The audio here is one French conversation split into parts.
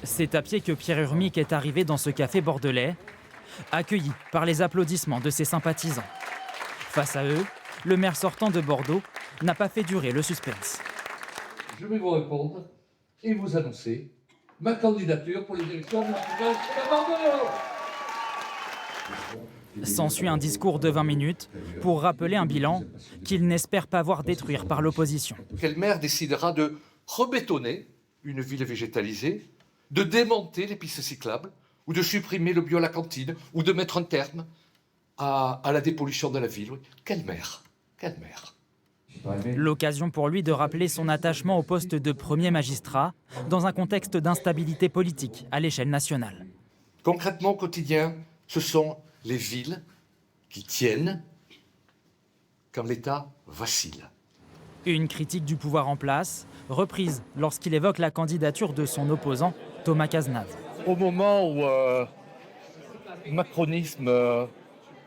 C'est à pied que Pierre Urmic est arrivé dans ce café bordelais, accueilli par les applaudissements de ses sympathisants. Face à eux, le maire sortant de Bordeaux n'a pas fait durer le suspense. Je vais vous répondre et vous annoncer ma candidature pour les élections municipales de Bordeaux. S'ensuit un discours de 20 minutes pour rappeler un bilan qu'il n'espère pas voir détruire par l'opposition. Quel maire décidera de rebétonner une ville végétalisée, de démonter les pistes cyclables, ou de supprimer le bio à la cantine, ou de mettre un terme à la dépollution de la ville? Quel maire? Quel maire? L'occasion pour lui de rappeler son attachement au poste de premier magistrat dans un contexte d'instabilité politique à l'échelle nationale. Concrètement, au quotidien, ce sont les villes qui tiennent quand l'État vacille. Une critique du pouvoir en place, reprise lorsqu'il évoque la candidature de son opposant, Thomas Cazenave. Au moment où le macronisme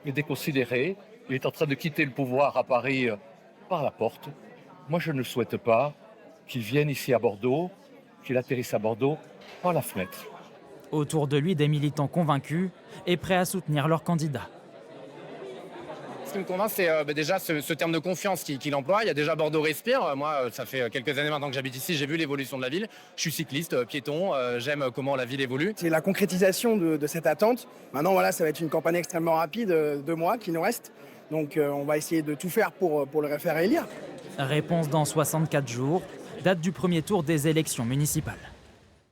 est déconsidéré, il est en train de quitter le pouvoir à Paris par la porte. Moi, je ne souhaite pas qu'il vienne ici à Bordeaux, qu'il atterrisse à Bordeaux par la fenêtre. Autour de lui, des militants convaincus et prêts à soutenir leur candidat. Ce qui me convainc, c'est déjà ce terme de confiance qu'il emploie. Il y a déjà Bordeaux Respire. Moi, ça fait quelques années maintenant que j'habite ici. J'ai vu l'évolution de la ville. Je suis cycliste, piéton. J'aime comment la ville évolue. C'est la concrétisation de cette attente. Maintenant, voilà, ça va être une campagne extrêmement rapide, 2 mois qui nous restent. Donc, on va essayer de tout faire pour le faire élire. Réponse dans 64 jours, date du premier tour des élections municipales.